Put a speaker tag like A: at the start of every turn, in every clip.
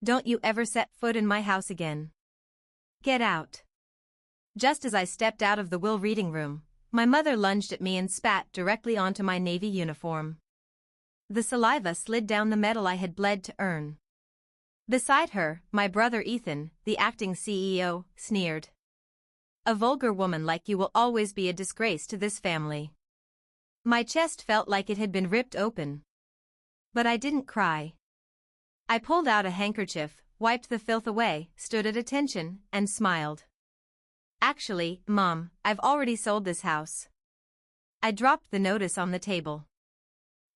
A: Don't you ever set foot in my house again. Get out. Just as I stepped out of the will reading room, my mother lunged at me and spat directly onto my Navy uniform. The saliva slid down the metal I had bled to earn. Beside her, my brother Ethan, the acting CEO, sneered. A vulgar woman like you will always be a disgrace to this family. My chest felt like it had been ripped open. But I didn't cry. I pulled out a handkerchief, wiped the filth away, stood at attention, and smiled. Actually, Mom, I've already sold this house. I dropped the notice on the table.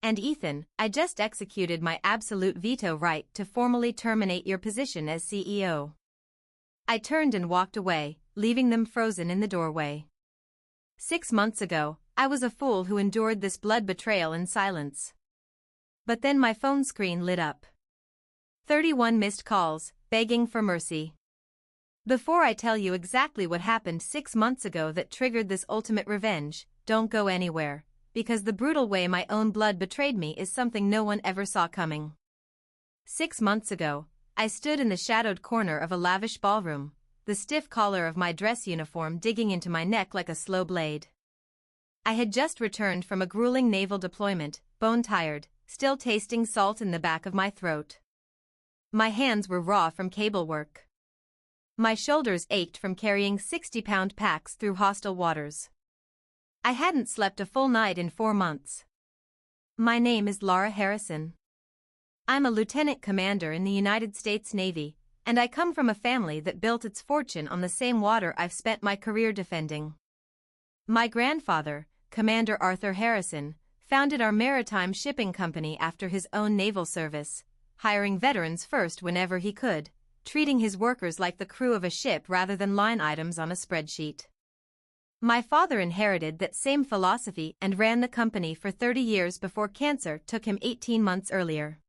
A: And Ethan, I just executed my absolute veto right to formally terminate your position as CEO. I turned and walked away, leaving them frozen in the doorway. 6 months ago, I was a fool who endured this blood betrayal in silence. But then my phone screen lit up. 31 missed calls, begging for mercy. Before I tell you exactly what happened 6 months ago that triggered this ultimate revenge, don't go anywhere, because the brutal way my own blood betrayed me is something no one ever saw coming. 6 months ago, I stood in the shadowed corner of a lavish ballroom, the stiff collar of my dress uniform digging into my neck like a slow blade. I had just returned from a grueling naval deployment, bone-tired, still tasting salt in the back of my throat. My hands were raw from cable work. My shoulders ached from carrying 60-pound packs through hostile waters. I hadn't slept a full night in 4 months. My name is Laura Harrison. I'm a lieutenant commander in the United States Navy, and I come from a family that built its fortune on the same water I've spent my career defending. My grandfather, Commander Arthur Harrison, founded our maritime shipping company after his own naval service, hiring veterans first whenever he could, treating his workers like the crew of a ship rather than line items on a spreadsheet. My father inherited that same philosophy and ran the company for 30 years before cancer took him 18 months earlier.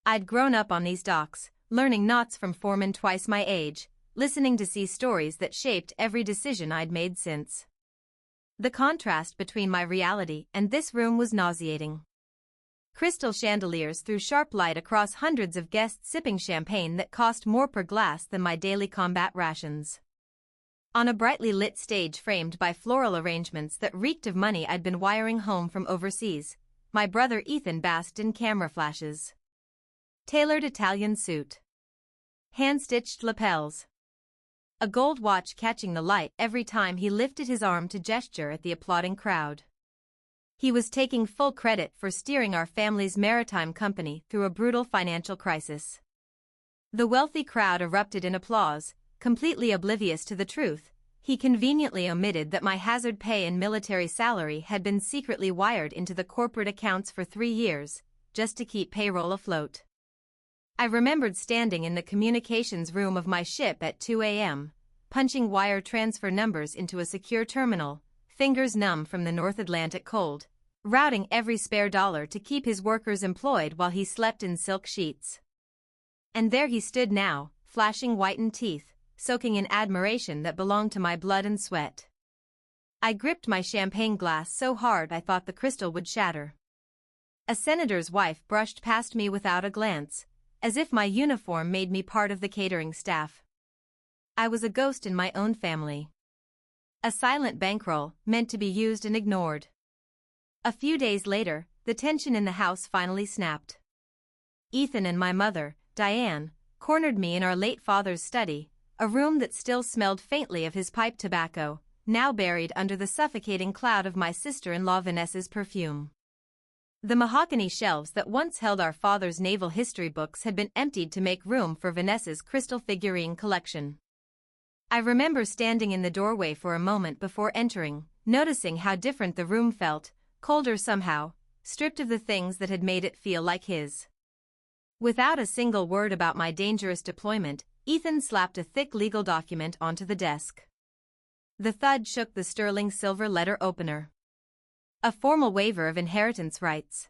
A: I'd grown up on these docks, learning knots from foremen twice my age, listening to see stories that shaped every decision I'd made since. The contrast between my reality and this room was nauseating. Crystal chandeliers threw sharp light across hundreds of guests sipping champagne that cost more per glass than my daily combat rations. On a brightly lit stage framed by floral arrangements that reeked of money I'd been wiring home from overseas, my brother Ethan basked in camera flashes. Tailored Italian suit. Hand-stitched lapels. A gold watch catching the light every time he lifted his arm to gesture at the applauding crowd. He was taking full credit for steering our family's maritime company through a brutal financial crisis. The wealthy crowd erupted in applause, completely oblivious to the truth. He conveniently omitted that my hazard pay and military salary had been secretly wired into the corporate accounts for 3 years, just to keep payroll afloat. I remembered standing in the communications room of my ship at 2 a.m., punching wire transfer numbers into a secure terminal, fingers numb from the North Atlantic cold, routing every spare dollar to keep his workers employed while he slept in silk sheets. And there he stood now, flashing whitened teeth, soaking in admiration that belonged to my blood and sweat. I gripped my champagne glass so hard I thought the crystal would shatter. A senator's wife brushed past me without a glance, as if my uniform made me part of the catering staff. I was a ghost in my own family. A silent bankroll, meant to be used and ignored. A few days later, the tension in the house finally snapped. Ethan and my mother, Diane, cornered me in our late father's study, a room that still smelled faintly of his pipe tobacco, now buried under the suffocating cloud of my sister-in-law Vanessa's perfume. The mahogany shelves that once held our father's naval history books had been emptied to make room for Vanessa's crystal figurine collection. I remember standing in the doorway for a moment before entering, noticing how different the room felt, colder somehow, stripped of the things that had made it feel like his. Without a single word about my dangerous deployment, Ethan slapped a thick legal document onto the desk. The thud shook the sterling silver letter opener. A formal waiver of inheritance rights.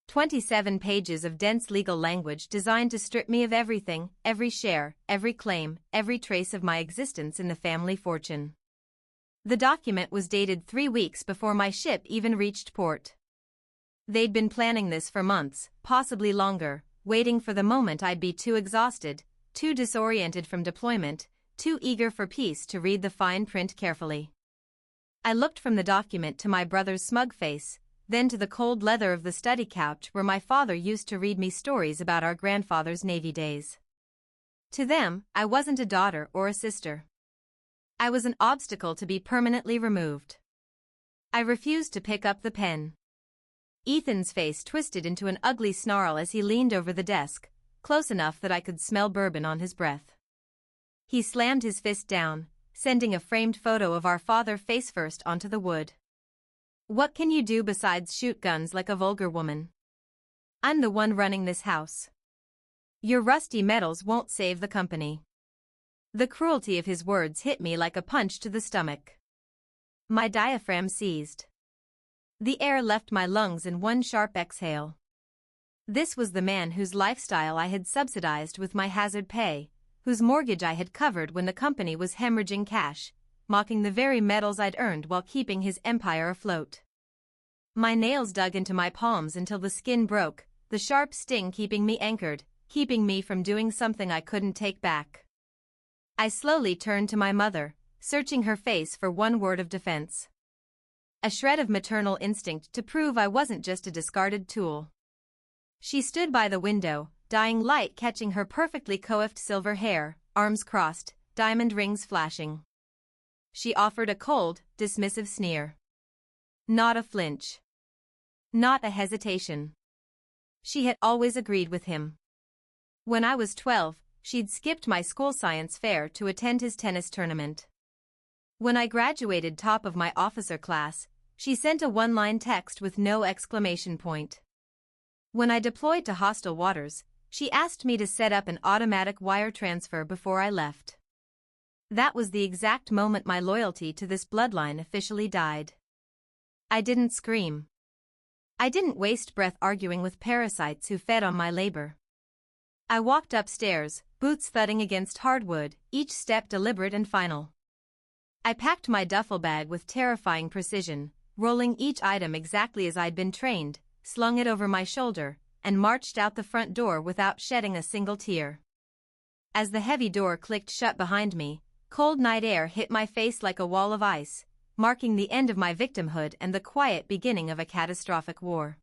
A: 27 pages of dense legal language designed to strip me of everything, every share, every claim, every trace of my existence in the family fortune. The document was dated 3 weeks before my ship even reached port. They'd been planning this for months, possibly longer, waiting for the moment I'd be too exhausted, too disoriented from deployment, too eager for peace to read the fine print carefully. I looked from the document to my brother's smug face, then to the cold leather of the study couch where my father used to read me stories about our grandfather's Navy days. To them, I wasn't a daughter or a sister. I was an obstacle to be permanently removed. I refused to pick up the pen. Ethan's face twisted into an ugly snarl as he leaned over the desk, close enough that I could smell bourbon on his breath. He slammed his fist down, sending a framed photo of our father face first onto the wood. What can you do besides shoot guns like a vulgar woman? I'm the one running this house. Your rusty metals won't save the company. The cruelty of his words hit me like a punch to the stomach. My diaphragm seized. The air left my lungs in one sharp exhale. This was the man whose lifestyle I had subsidized with my hazard pay, whose mortgage I had covered when the company was hemorrhaging cash, mocking the very medals I'd earned while keeping his empire afloat. My nails dug into my palms until the skin broke, the sharp sting keeping me anchored, keeping me from doing something I couldn't take back. I slowly turned to my mother, searching her face for one word of defense. A shred of maternal instinct to prove I wasn't just a discarded tool. She stood by the window, dying light catching her perfectly coiffed silver hair, arms crossed, diamond rings flashing. She offered a cold, dismissive sneer. Not a flinch. Not a hesitation. She had always agreed with him. When I was 12, she'd skipped my school science fair to attend his tennis tournament. When I graduated top of my officer class, she sent a one-line text with no exclamation point. When I deployed to hostile waters, she asked me to set up an automatic wire transfer before I left. That was the exact moment my loyalty to this bloodline officially died. I didn't scream. I didn't waste breath arguing with parasites who fed on my labor. I walked upstairs, boots thudding against hardwood, each step deliberate and final. I packed my duffel bag with terrifying precision, rolling each item exactly as I'd been trained, slung it over my shoulder, and marched out the front door without shedding a single tear. As the heavy door clicked shut behind me, cold night air hit my face like a wall of ice, marking the end of my victimhood and the quiet beginning of a catastrophic war.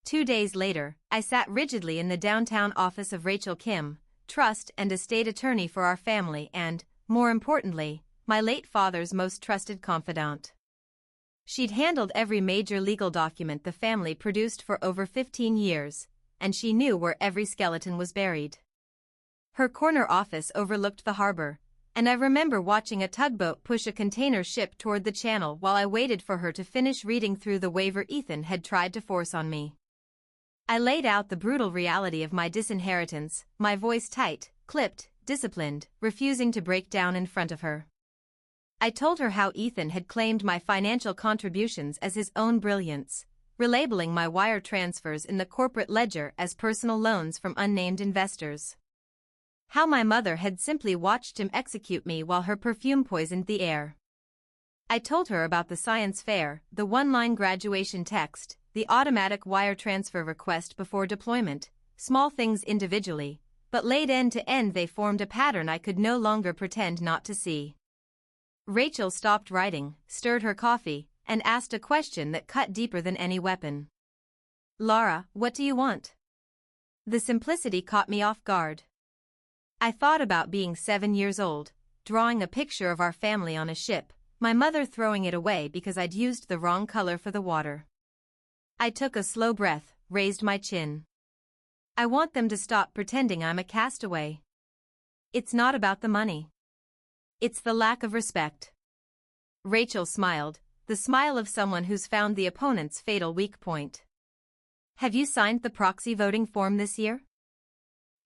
A: 2 days later, I sat rigidly in the downtown office of Rachel Kim, trust and estate attorney for our family and, more importantly, my late father's most trusted confidant. She'd handled every major legal document the family produced for over 15 years, and she knew where every skeleton was buried. Her corner office overlooked the harbor, and I remember watching a tugboat push a container ship toward the channel while I waited for her to finish reading through the waiver Ethan had tried to force on me. I laid out the brutal reality of my disinheritance, my voice tight, clipped, disciplined, refusing to break down in front of her. I told her how Ethan had claimed my financial contributions as his own brilliance, relabeling my wire transfers in the corporate ledger as personal loans from unnamed investors. How my mother had simply watched him execute me while her perfume poisoned the air. I told her about the science fair, the one-line graduation text, the automatic wire transfer request before deployment, small things individually, but laid end to end they formed a pattern I could no longer pretend not to see. Rachel stopped writing, stirred her coffee, and asked a question that cut deeper than any weapon. "Laura, what do you want?" The simplicity caught me off guard. I thought about being 7 years old, drawing a picture of our family on a ship, my mother throwing it away because I'd used the wrong color for the water. I took a slow breath, raised my chin. I want them to stop pretending I'm a castaway. It's not about the money. It's the lack of respect. Rachel smiled, the smile of someone who's found the opponent's fatal weak point. "Have you signed the proxy voting form this year?"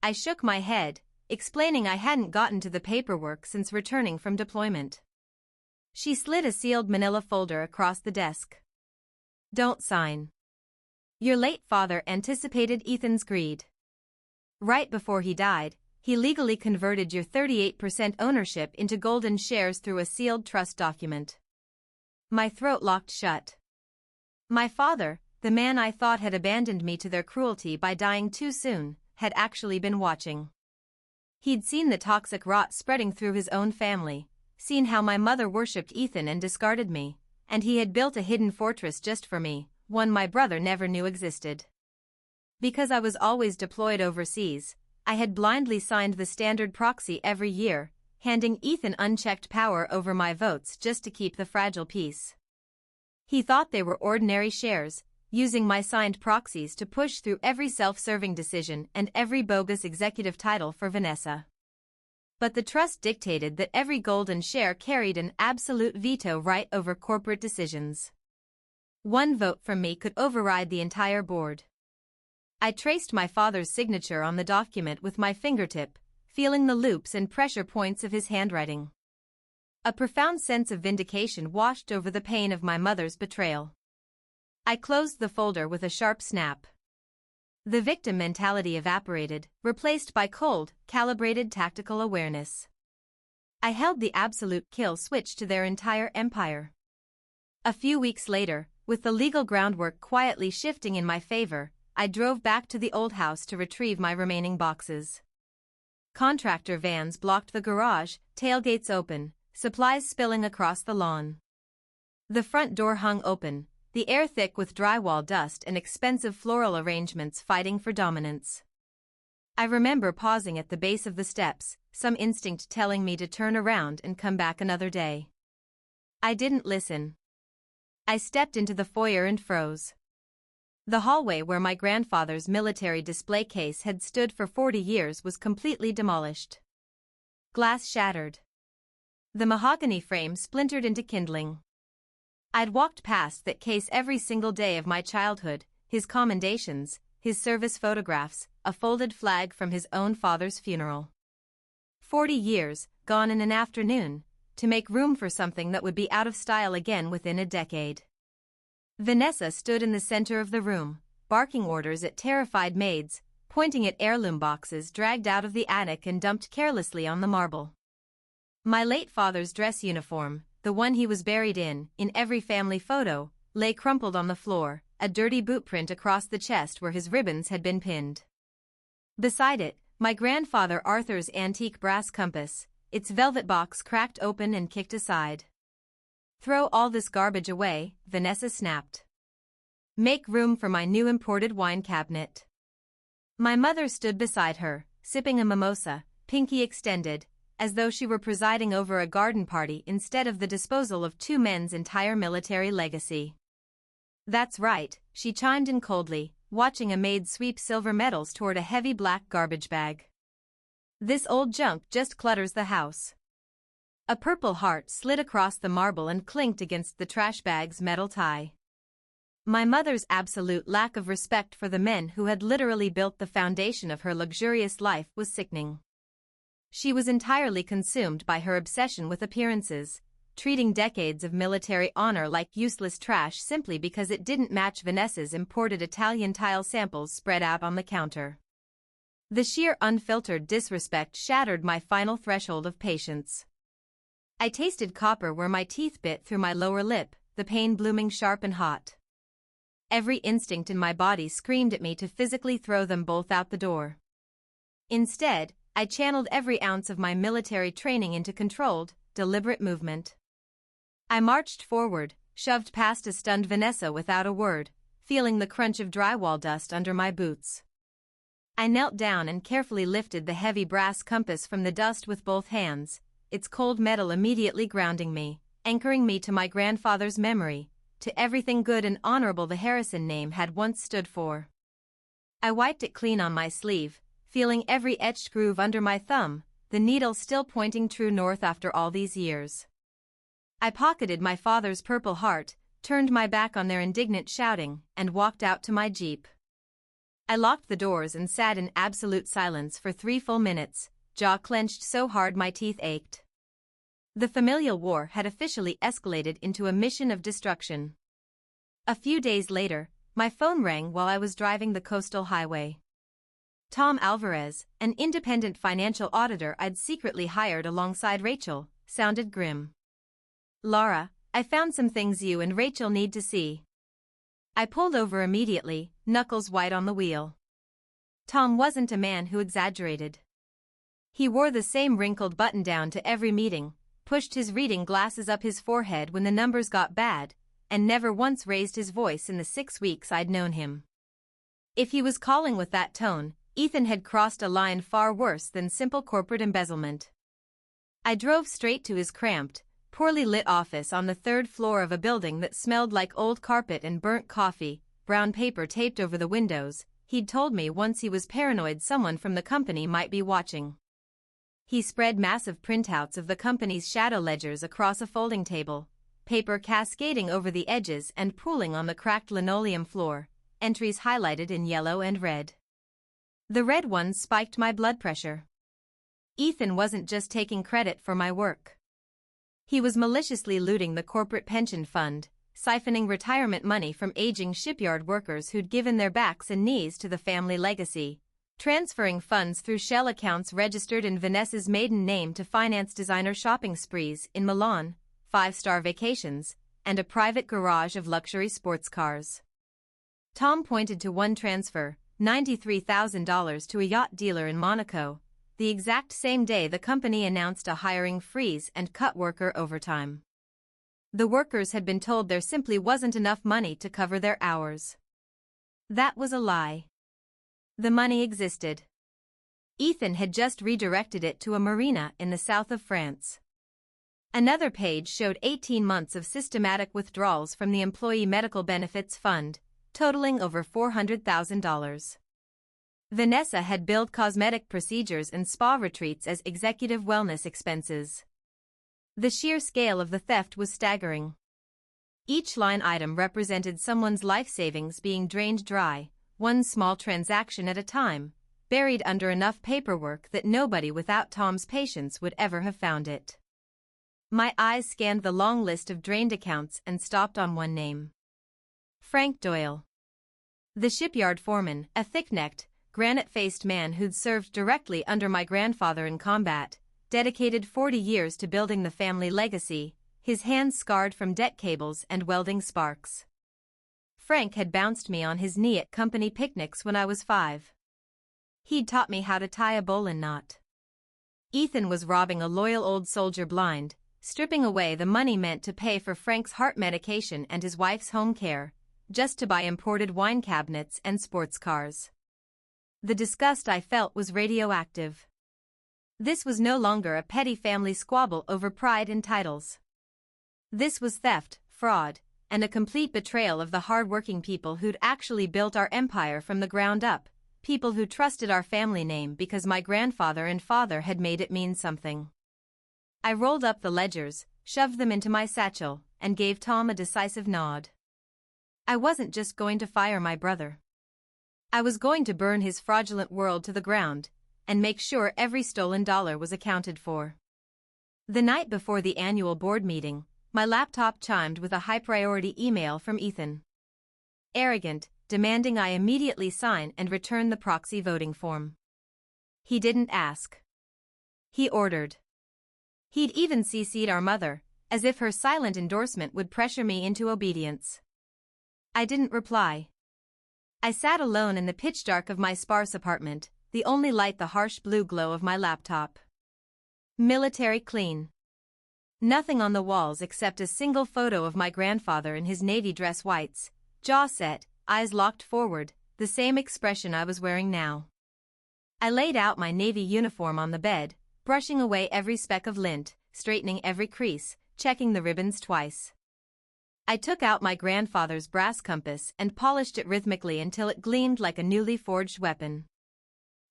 A: I shook my head, explaining I hadn't gotten to the paperwork since returning from deployment. She slid a sealed manila folder across the desk. "Don't sign. Your late father anticipated Ethan's greed. Right before he died, he legally converted your 38% ownership into golden shares through a sealed trust document." My throat locked shut. My father, the man I thought had abandoned me to their cruelty by dying too soon, had actually been watching. He'd seen the toxic rot spreading through his own family, seen how my mother worshipped Ethan and discarded me, and he had built a hidden fortress just for me, one my brother never knew existed. Because I was always deployed overseas, I had blindly signed the standard proxy every year, handing Ethan unchecked power over my votes just to keep the fragile peace. He thought they were ordinary shares, using my signed proxies to push through every self-serving decision and every bogus executive title for Vanessa. But the trust dictated that every golden share carried an absolute veto right over corporate decisions. One vote from me could override the entire board. I traced my father's signature on the document with my fingertip, feeling the loops and pressure points of his handwriting. A profound sense of vindication washed over the pain of my mother's betrayal. I closed the folder with a sharp snap. The victim mentality evaporated, replaced by cold, calibrated tactical awareness. I held the absolute kill switch to their entire empire. A few weeks later, with the legal groundwork quietly shifting in my favor, I drove back to the old house to retrieve my remaining boxes. Contractor vans blocked the garage, tailgates open, supplies spilling across the lawn. The front door hung open, the air thick with drywall dust and expensive floral arrangements fighting for dominance. I remember pausing at the base of the steps, some instinct telling me to turn around and come back another day. I didn't listen. I stepped into the foyer and froze. The hallway where my grandfather's military display case had stood for 40 years was completely demolished. Glass shattered. The mahogany frame splintered into kindling. I'd walked past that case every single day of my childhood, his commendations, his service photographs, a folded flag from his own father's funeral. 40 years, gone in an afternoon, to make room for something that would be out of style again within a decade. Vanessa stood in the center of the room, barking orders at terrified maids, pointing at heirloom boxes dragged out of the attic and dumped carelessly on the marble. My late father's dress uniform, the one he was buried in every family photo, lay crumpled on the floor, a dirty boot print across the chest where his ribbons had been pinned. Beside it, my grandfather Arthur's antique brass compass, its velvet box cracked open and kicked aside. "Throw all this garbage away," Vanessa snapped. "Make room for my new imported wine cabinet." My mother stood beside her, sipping a mimosa, pinky extended, as though she were presiding over a garden party instead of the disposal of two men's entire military legacy. "That's right," she chimed in coldly, watching a maid sweep silver medals toward a heavy black garbage bag. "This old junk just clutters the house." A purple heart slid across the marble and clinked against the trash bag's metal tie. My mother's absolute lack of respect for the men who had literally built the foundation of her luxurious life was sickening. She was entirely consumed by her obsession with appearances, treating decades of military honor like useless trash simply because it didn't match Vanessa's imported Italian tile samples spread out on the counter. The sheer unfiltered disrespect shattered my final threshold of patience. I tasted copper where my teeth bit through my lower lip, the pain blooming sharp and hot. Every instinct in my body screamed at me to physically throw them both out the door. Instead, I channeled every ounce of my military training into controlled, deliberate movement. I marched forward, shoved past a stunned Vanessa without a word, feeling the crunch of drywall dust under my boots. I knelt down and carefully lifted the heavy brass compass from the dust with both hands, its cold metal immediately grounding me, anchoring me to my grandfather's memory, to everything good and honorable the Harrison name had once stood for. I wiped it clean on my sleeve, feeling every etched groove under my thumb, the needle still pointing true north after all these years. I pocketed my father's purple heart, turned my back on their indignant shouting, and walked out to my Jeep. I locked the doors and sat in absolute silence for 3 full minutes, jaw clenched so hard my teeth ached. The familial war had officially escalated into a mission of destruction. A few days later, my phone rang while I was driving the coastal highway. Tom Alvarez, an independent financial auditor I'd secretly hired alongside Rachel, sounded grim. "Laura, I found some things you and Rachel need to see." I pulled over immediately, knuckles white on the wheel. Tom wasn't a man who exaggerated. He wore the same wrinkled button-down to every meeting, pushed his reading glasses up his forehead when the numbers got bad, and never once raised his voice in the 6 weeks I'd known him. If he was calling with that tone, Ethan had crossed a line far worse than simple corporate embezzlement. I drove straight to his cramped, poorly lit office on the 3rd floor of a building that smelled like old carpet and burnt coffee, brown paper taped over the windows. He'd told me once he was paranoid someone from the company might be watching. He spread massive printouts of the company's shadow ledgers across a folding table, paper cascading over the edges and pooling on the cracked linoleum floor, entries highlighted in yellow and red. The red ones spiked my blood pressure. Ethan wasn't just taking credit for my work. He was maliciously looting the corporate pension fund, siphoning retirement money from aging shipyard workers who'd given their backs and knees to the family legacy, transferring funds through shell accounts registered in Vanessa's maiden name to finance designer shopping sprees in Milan, 5-star vacations, and a private garage of luxury sports cars. Tom pointed to one transfer, $93,000 to a yacht dealer in Monaco, the exact same day the company announced a hiring freeze and cut worker overtime. The workers had been told there simply wasn't enough money to cover their hours. That was a lie. The money existed. Ethan had just redirected it to a marina in the south of France. Another page showed 18 months of systematic withdrawals from the Employee Medical Benefits Fund, totaling over $400,000. Vanessa had billed cosmetic procedures and spa retreats as executive wellness expenses. The sheer scale of the theft was staggering. Each line item represented someone's life savings being drained dry, one small transaction at a time, buried under enough paperwork that nobody without Tom's patience would ever have found it. My eyes scanned the long list of drained accounts and stopped on one name. Frank Doyle. The shipyard foreman, a thick-necked, granite-faced man who'd served directly under my grandfather in combat, dedicated 40 years to building the family legacy, his hands scarred from debt cables and welding sparks. Frank had bounced me on his knee at company picnics when I was 5. He'd taught me how to tie a bowline knot. Ethan was robbing a loyal old soldier blind, stripping away the money meant to pay for Frank's heart medication and his wife's home care, just to buy imported wine cabinets and sports cars. The disgust I felt was radioactive. This was no longer a petty family squabble over pride in titles. This was theft, fraud, and a complete betrayal of the hard-working people who'd actually built our empire from the ground up, people who trusted our family name because my grandfather and father had made it mean something. I rolled up the ledgers, shoved them into my satchel, and gave Tom a decisive nod. I wasn't just going to fire my brother. I was going to burn his fraudulent world to the ground, and make sure every stolen dollar was accounted for. The night before the annual board meeting, my laptop chimed with a high-priority email from Ethan. Arrogant, demanding I immediately sign and return the proxy voting form. He didn't ask. He ordered. He'd even CC'd our mother, as if her silent endorsement would pressure me into obedience. I didn't reply. I sat alone in the pitch dark of my sparse apartment, the only light the harsh blue glow of my laptop. Military clean. Nothing on the walls except a single photo of my grandfather in his navy dress whites, jaw set, eyes locked forward, the same expression I was wearing now. I laid out my navy uniform on the bed, brushing away every speck of lint, straightening every crease, checking the ribbons twice. I took out my grandfather's brass compass and polished it rhythmically until it gleamed like a newly forged weapon.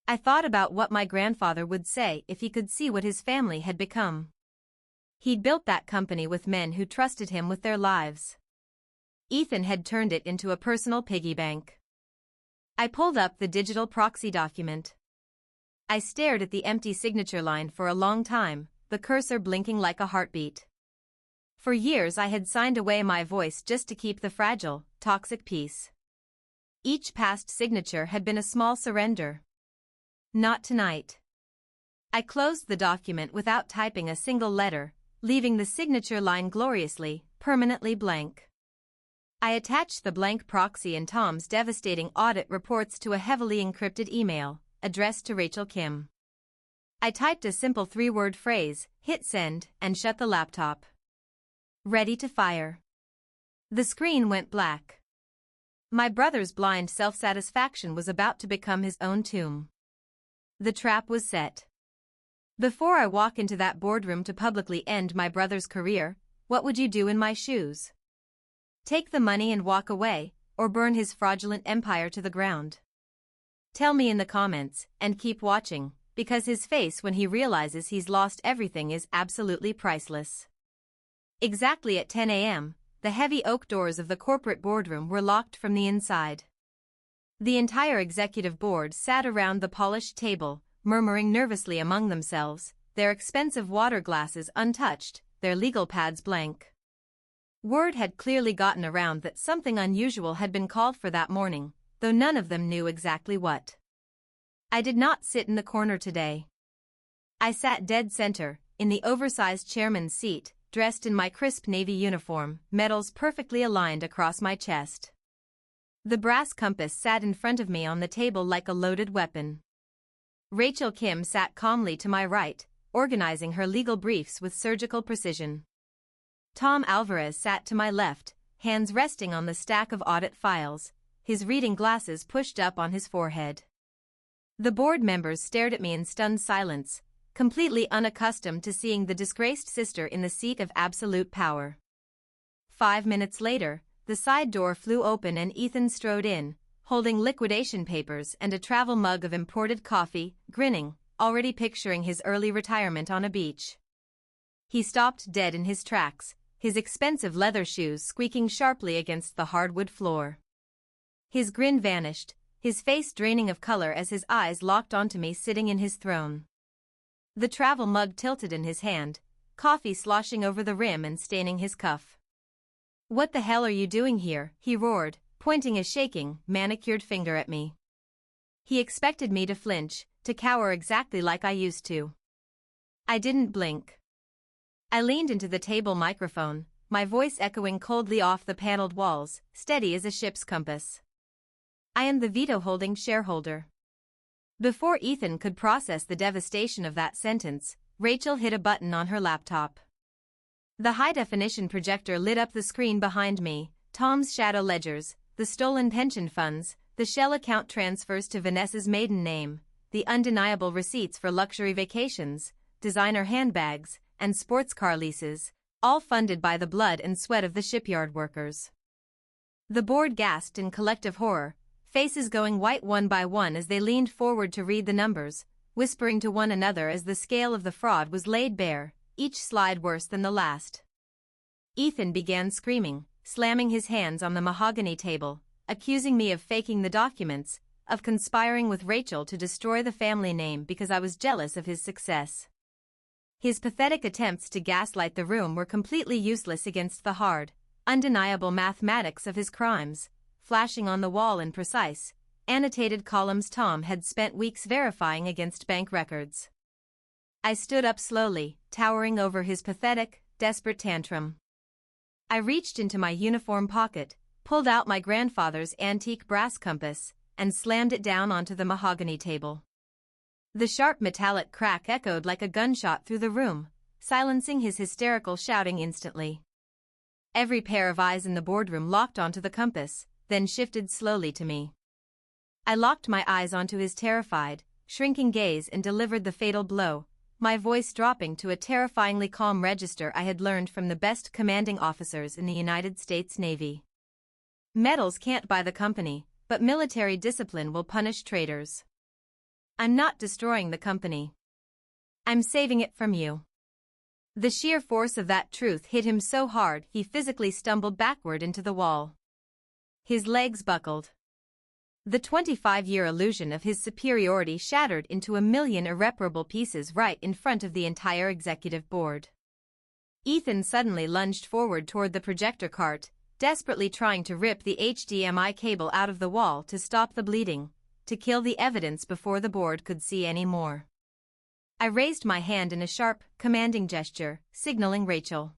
A: I thought about what my grandfather would say if he could see what his family had become. He'd built that company with men who trusted him with their lives. Ethan had turned it into a personal piggy bank. I pulled up the digital proxy document. I stared at the empty signature line for a long time, the cursor blinking like a heartbeat. For years I had signed away my voice just to keep the fragile, toxic peace. Each past signature had been a small surrender. Not tonight. I closed the document without typing a single letter, leaving the signature line gloriously, permanently blank. I attached the blank proxy and Tom's devastating audit reports to a heavily encrypted email, addressed to Rachel Kim. I typed a simple 3-word phrase, hit send, and shut the laptop. Ready to fire. The screen went black. My brother's blind self-satisfaction was about to become his own tomb. The trap was set. Before I walk into that boardroom to publicly end my brother's career, what would you do in my shoes? Take the money and walk away, or burn his fraudulent empire to the ground? Tell me in the comments, and keep watching, because his face when he realizes he's lost everything is absolutely priceless. Exactly at 10 a.m., the heavy oak doors of the corporate boardroom were locked from the inside. The entire executive board sat around the polished table, murmuring nervously among themselves, their expensive water glasses untouched, their legal pads blank. Word had clearly gotten around that something unusual had been called for that morning, though none of them knew exactly what. I did not sit in the corner today. I sat dead center, in the oversized chairman's seat, dressed in my crisp navy uniform, medals perfectly aligned across my chest. The brass compass sat in front of me on the table like a loaded weapon. Rachel Kim sat calmly to my right, organizing her legal briefs with surgical precision. Tom Alvarez sat to my left, hands resting on the stack of audit files, his reading glasses pushed up on his forehead. The board members stared at me in stunned silence, completely unaccustomed to seeing the disgraced sister in the seat of absolute power. 5 minutes later, the side door flew open and Ethan strode in, holding liquidation papers and a travel mug of imported coffee, grinning, already picturing his early retirement on a beach. He stopped dead in his tracks, his expensive leather shoes squeaking sharply against the hardwood floor. His grin vanished, his face draining of color as his eyes locked onto me sitting in his throne. The travel mug tilted in his hand, coffee sloshing over the rim and staining his cuff. "What the hell are you doing here?" he roared, pointing a shaking, manicured finger at me. He expected me to flinch, to cower exactly like I used to. I didn't blink. I leaned into the table microphone, my voice echoing coldly off the paneled walls, steady as a ship's compass. I am the veto-holding shareholder. Before Ethan could process the devastation of that sentence, Rachel hit a button on her laptop. The high-definition projector lit up the screen behind me, Tom's shadow ledgers, the stolen pension funds, the shell account transfers to Vanessa's maiden name, the undeniable receipts for luxury vacations, designer handbags, and sports car leases, all funded by the blood and sweat of the shipyard workers. The board gasped in collective horror, faces going white one by one as they leaned forward to read the numbers, whispering to one another as the scale of the fraud was laid bare, each slide worse than the last. Ethan began screaming, slamming his hands on the mahogany table, accusing me of faking the documents, of conspiring with Rachel to destroy the family name because I was jealous of his success. His pathetic attempts to gaslight the room were completely useless against the hard, undeniable mathematics of his crimes, flashing on the wall in precise, annotated columns Tom had spent weeks verifying against bank records. I stood up slowly, towering over his pathetic, desperate tantrum. I reached into my uniform pocket, pulled out my grandfather's antique brass compass, and slammed it down onto the mahogany table. The sharp metallic crack echoed like a gunshot through the room, silencing his hysterical shouting instantly. Every pair of eyes in the boardroom locked onto the compass, then shifted slowly to me. I locked my eyes onto his terrified, shrinking gaze and delivered the fatal blow, my voice dropping to a terrifyingly calm register I had learned from the best commanding officers in the United States Navy. Medals can't buy the company, but military discipline will punish traitors. I'm not destroying the company. I'm saving it from you. The sheer force of that truth hit him so hard he physically stumbled backward into the wall. His legs buckled. The 25-year illusion of his superiority shattered into a million irreparable pieces right in front of the entire executive board. Ethan suddenly lunged forward toward the projector cart, desperately trying to rip the HDMI cable out of the wall to stop the bleeding, to kill the evidence before the board could see any more. I raised my hand in a sharp, commanding gesture, signaling Rachel.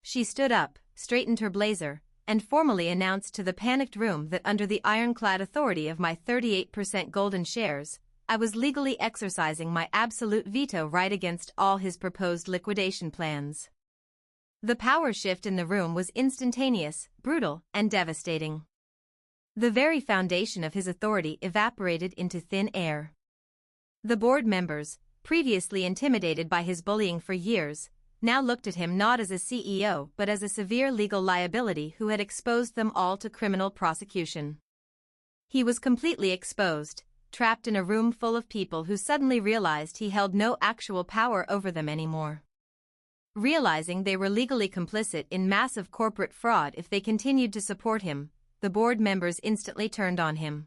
A: She stood up, straightened her blazer, and formally announced to the panicked room that under the ironclad authority of my 38% golden shares, I was legally exercising my absolute veto right against all his proposed liquidation plans. The power shift in the room was instantaneous, brutal, and devastating. The very foundation of his authority evaporated into thin air. The board members, previously intimidated by his bullying for years, now looked at him not as a CEO but as a severe legal liability who had exposed them all to criminal prosecution. He was completely exposed, trapped in a room full of people who suddenly realized he held no actual power over them anymore. Realizing they were legally complicit in massive corporate fraud if they continued to support him, the board members instantly turned on him.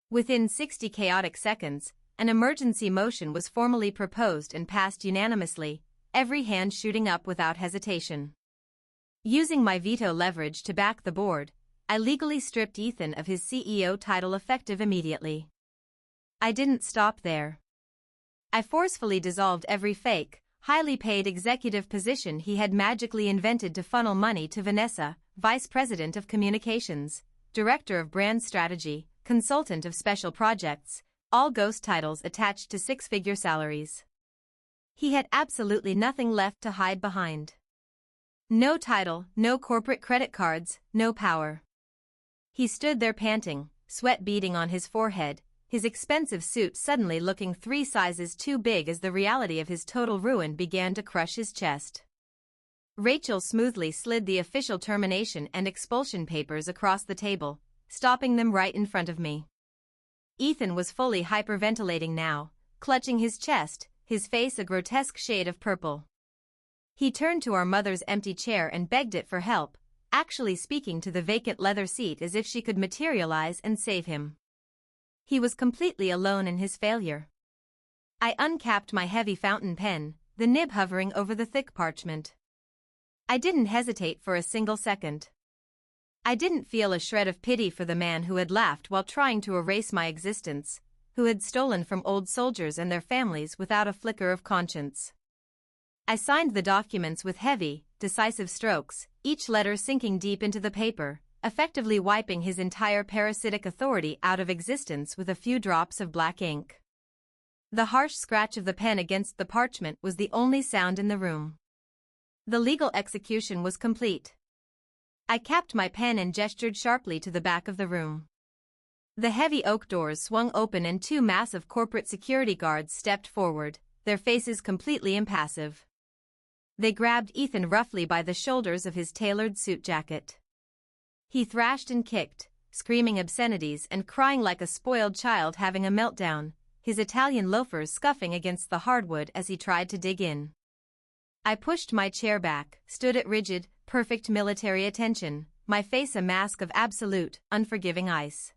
A: Within 60 chaotic seconds, an emergency motion was formally proposed and passed unanimously, every hand shooting up without hesitation. Using my veto leverage to back the board, I legally stripped Ethan of his CEO title effective immediately. I didn't stop there. I forcefully dissolved every fake, highly paid executive position he had magically invented to funnel money to Vanessa, Vice President of Communications, Director of Brand Strategy, Consultant of Special Projects, all ghost titles attached to six-figure salaries. He had absolutely nothing left to hide behind. No title, no corporate credit cards, no power. He stood there panting, sweat beading on his forehead, his expensive suit suddenly looking 3 sizes too big as the reality of his total ruin began to crush his chest. Rachel smoothly slid the official termination and expulsion papers across the table, stopping them right in front of me. Ethan was fully hyperventilating now, clutching his chest, his face a grotesque shade of purple. He turned to our mother's empty chair and begged it for help, actually speaking to the vacant leather seat as if she could materialize and save him. He was completely alone in his failure. I uncapped my heavy fountain pen, the nib hovering over the thick parchment. I didn't hesitate for a single second. I didn't feel a shred of pity for the man who had laughed while trying to erase my existence, who had stolen from old soldiers and their families without a flicker of conscience. I signed the documents with heavy, decisive strokes, each letter sinking deep into the paper, effectively wiping his entire parasitic authority out of existence with a few drops of black ink. The harsh scratch of the pen against the parchment was the only sound in the room. The legal execution was complete. I capped my pen and gestured sharply to the back of the room. The heavy oak doors swung open and 2 massive corporate security guards stepped forward, their faces completely impassive. They grabbed Ethan roughly by the shoulders of his tailored suit jacket. He thrashed and kicked, screaming obscenities and crying like a spoiled child having a meltdown, his Italian loafers scuffing against the hardwood as he tried to dig in. I pushed my chair back, stood at rigid, perfect military attention, my face a mask of absolute, unforgiving ice.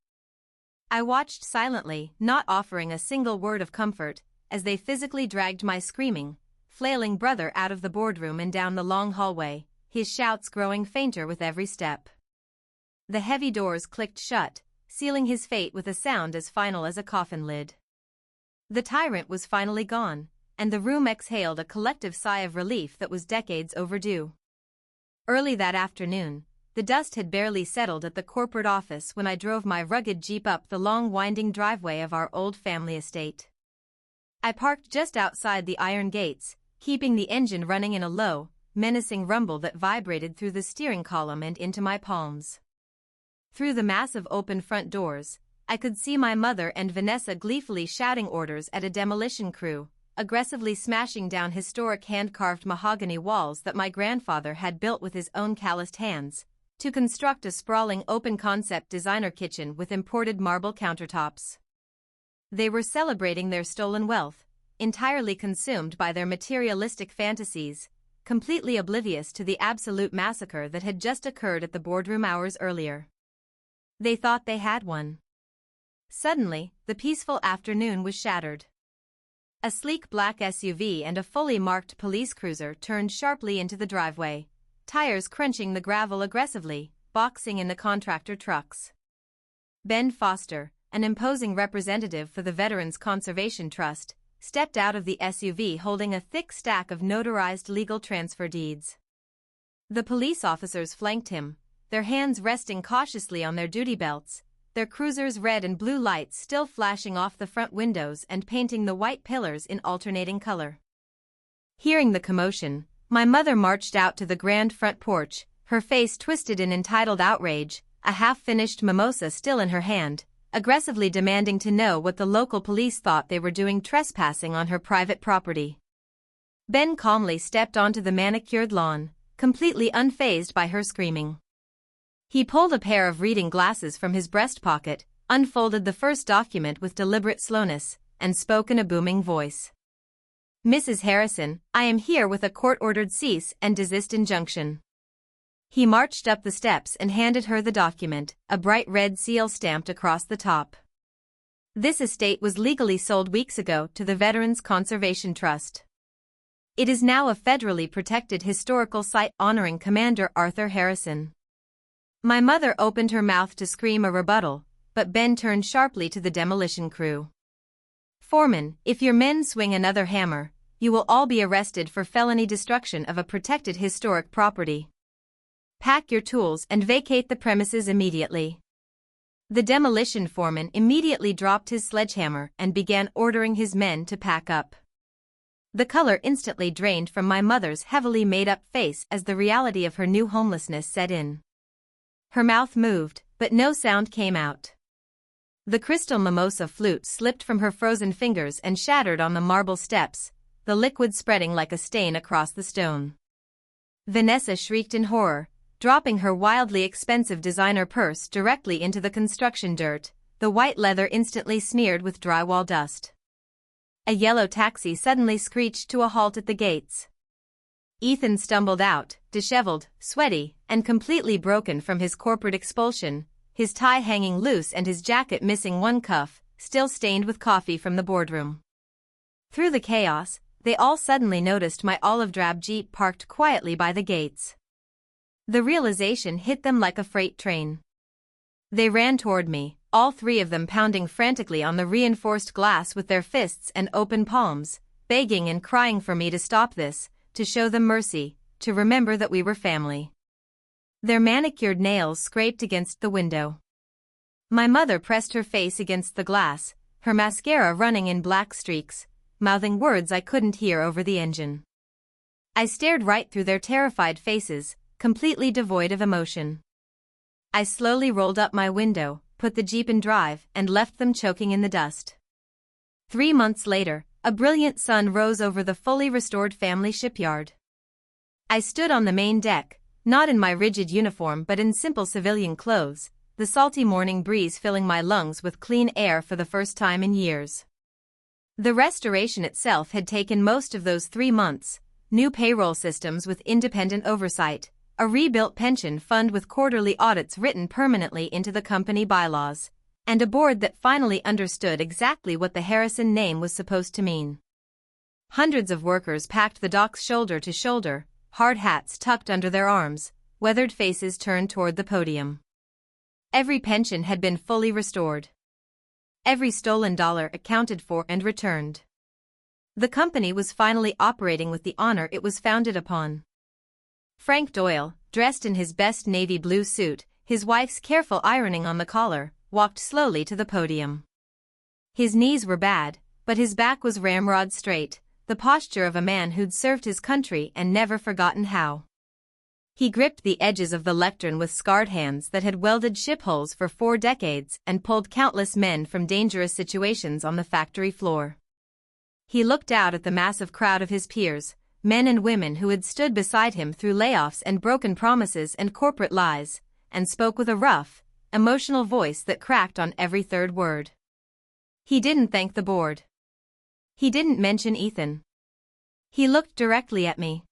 A: I watched silently, not offering a single word of comfort, as they physically dragged my screaming, flailing brother out of the boardroom and down the long hallway, his shouts growing fainter with every step. The heavy doors clicked shut, sealing his fate with a sound as final as a coffin lid. The tyrant was finally gone, and the room exhaled a collective sigh of relief that was decades overdue. Early that afternoon, the dust had barely settled at the corporate office when I drove my rugged Jeep up the long winding driveway of our old family estate. I parked just outside the iron gates, keeping the engine running in a low, menacing rumble that vibrated through the steering column and into my palms. Through the massive open front doors, I could see my mother and Vanessa gleefully shouting orders at a demolition crew, aggressively smashing down historic hand-carved mahogany walls that my grandfather had built with his own calloused hands, to construct a sprawling open-concept designer kitchen with imported marble countertops. They were celebrating their stolen wealth, entirely consumed by their materialistic fantasies, completely oblivious to the absolute massacre that had just occurred at the boardroom hours earlier. They thought they had won. Suddenly, the peaceful afternoon was shattered. A sleek black SUV and a fully marked police cruiser turned sharply into the driveway, tires crunching the gravel aggressively, boxing in the contractor trucks. Ben Foster, an imposing representative for the Veterans Conservation Trust, stepped out of the SUV holding a thick stack of notarized legal transfer deeds. The police officers flanked him, their hands resting cautiously on their duty belts, their cruiser's red and blue lights still flashing off the front windows and painting the white pillars in alternating color. Hearing the commotion, my mother marched out to the grand front porch, her face twisted in entitled outrage, a half-finished mimosa still in her hand, aggressively demanding to know what the local police thought they were doing trespassing on her private property. Ben calmly stepped onto the manicured lawn, completely unfazed by her screaming. He pulled a pair of reading glasses from his breast pocket, unfolded the first document with deliberate slowness, and spoke in a booming voice. "Mrs. Harrison, I am here with a court-ordered cease and desist injunction." He marched up the steps and handed her the document, a bright red seal stamped across the top. "This estate was legally sold weeks ago to the Veterans Conservation Trust. It is now a federally protected historical site honoring Commander Arthur Harrison." My mother opened her mouth to scream a rebuttal, but Ben turned sharply to the demolition crew. "Foreman, if your men swing another hammer, you will all be arrested for felony destruction of a protected historic property. Pack your tools and vacate the premises immediately." The demolition foreman immediately dropped his sledgehammer and began ordering his men to pack up. The color instantly drained from my mother's heavily made-up face as the reality of her new homelessness set in. Her mouth moved, but no sound came out. The crystal mimosa flute slipped from her frozen fingers and shattered on the marble steps, the liquid spreading like a stain across the stone. Vanessa shrieked in horror, dropping her wildly expensive designer purse directly into the construction dirt, the white leather instantly smeared with drywall dust. A yellow taxi suddenly screeched to a halt at the gates. Ethan stumbled out, disheveled, sweaty, and completely broken from his corporate expulsion, his tie hanging loose and his jacket missing one cuff, still stained with coffee from the boardroom. Through the chaos, they all suddenly noticed my olive-drab Jeep parked quietly by the gates. The realization hit them like a freight train. They ran toward me, all three of them pounding frantically on the reinforced glass with their fists and open palms, begging and crying for me to stop this, to show them mercy, to remember that we were family. Their manicured nails scraped against the window. My mother pressed her face against the glass, her mascara running in black streaks, mouthing words I couldn't hear over the engine. I stared right through their terrified faces, completely devoid of emotion. I slowly rolled up my window, put the Jeep in drive, and left them choking in the dust. 3 months later, a brilliant sun rose over the fully restored family shipyard. I stood on the main deck, not in my rigid uniform but in simple civilian clothes, the salty morning breeze filling my lungs with clean air for the first time in years. The restoration itself had taken most of those 3 months, new payroll systems with independent oversight, a rebuilt pension fund with quarterly audits written permanently into the company bylaws, and a board that finally understood exactly what the Harrison name was supposed to mean. Hundreds of workers packed the docks shoulder to shoulder, hard hats tucked under their arms, weathered faces turned toward the podium. Every pension had been fully restored. Every stolen dollar accounted for and returned. The company was finally operating with the honor it was founded upon. Frank Doyle, dressed in his best navy blue suit, his wife's careful ironing on the collar, walked slowly to the podium. His knees were bad, but his back was ramrod straight, the posture of a man who'd served his country and never forgotten how. He gripped the edges of the lectern with scarred hands that had welded ship hulls for 4 decades and pulled countless men from dangerous situations on the factory floor. He looked out at the massive crowd of his peers, men and women who had stood beside him through layoffs and broken promises and corporate lies, and spoke with a rough, emotional voice that cracked on every third word. He didn't thank the board. He didn't mention Ethan. He looked directly at me.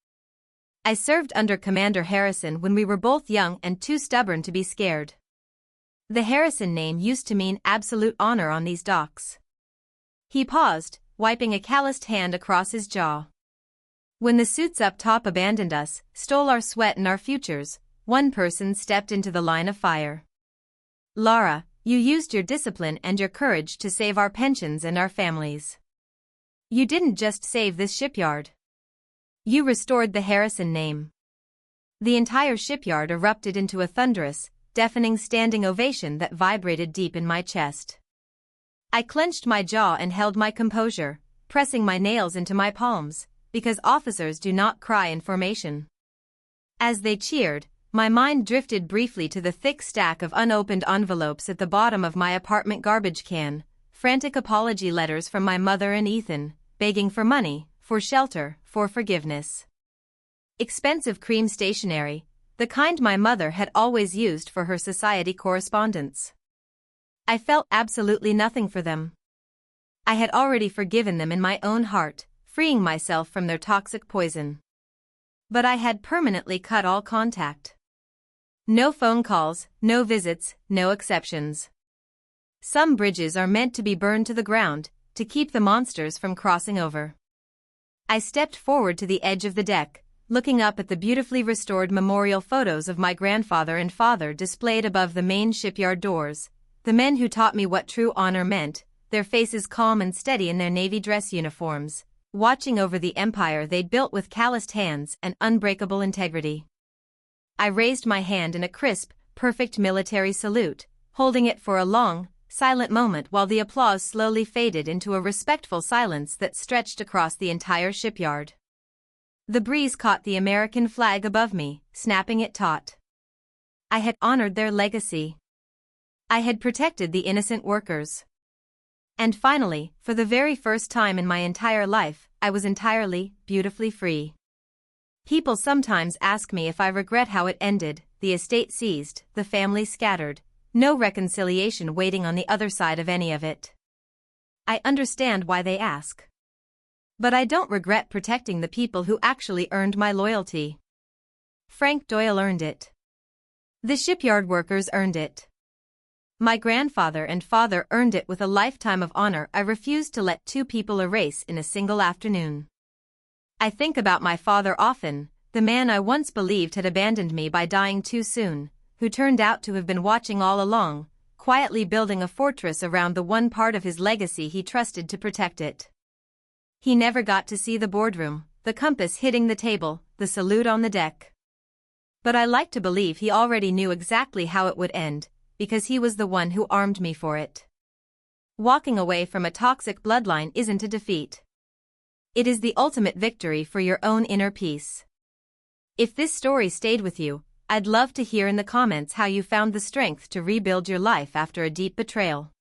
A: I served under Commander Harrison when we were both young and too stubborn to be scared. The Harrison name used to mean absolute honor on these docks. He paused, wiping a calloused hand across his jaw. When the suits up top abandoned us, stole our sweat and our futures, one person stepped into the line of fire. "Laura, you used your discipline and your courage to save our pensions and our families. You didn't just save this shipyard. You restored the Harrison name. The entire shipyard erupted into a thunderous, deafening standing ovation that vibrated deep in my chest. I clenched my jaw and held my composure, pressing my nails into my palms, because officers do not cry in formation. As they cheered, my mind drifted briefly to the thick stack of unopened envelopes at the bottom of my apartment garbage can, frantic apology letters from my mother and Ethan, begging for money, for shelter, for forgiveness. Expensive cream stationery, the kind my mother had always used for her society correspondence. I felt absolutely nothing for them. I had already forgiven them in my own heart, freeing myself from their toxic poison. But I had permanently cut all contact. No phone calls, no visits, no exceptions. Some bridges are meant to be burned to the ground, to keep the monsters from crossing over. I stepped forward to the edge of the deck, looking up at the beautifully restored memorial photos of my grandfather and father displayed above the main shipyard doors, the men who taught me what true honor meant, their faces calm and steady in their navy dress uniforms, watching over the empire they'd built with calloused hands and unbreakable integrity. I raised my hand in a crisp, perfect military salute, holding it for a long, silent moment while the applause slowly faded into a respectful silence that stretched across the entire shipyard. The breeze caught the American flag above me, snapping it taut. I had honored their legacy. I had protected the innocent workers. And finally, for the very first time in my entire life, I was entirely, beautifully free. People sometimes ask me if I regret how it ended, the estate seized, the family scattered, no reconciliation waiting on the other side of any of it. I understand why they ask. But I don't regret protecting the people who actually earned my loyalty. Frank Doyle earned it. The shipyard workers earned it. My grandfather and father earned it with a lifetime of honor I refused to let two people erase in a single afternoon. I think about my father often, the man I once believed had abandoned me by dying too soon, who turned out to have been watching all along, quietly building a fortress around the one part of his legacy he trusted to protect it. He never got to see the boardroom, the compass hitting the table, the salute on the deck. But I like to believe he already knew exactly how it would end, because he was the one who armed me for it. Walking away from a toxic bloodline isn't a defeat. It is the ultimate victory for your own inner peace. If this story stayed with you, I'd love to hear in the comments how you found the strength to rebuild your life after a deep betrayal.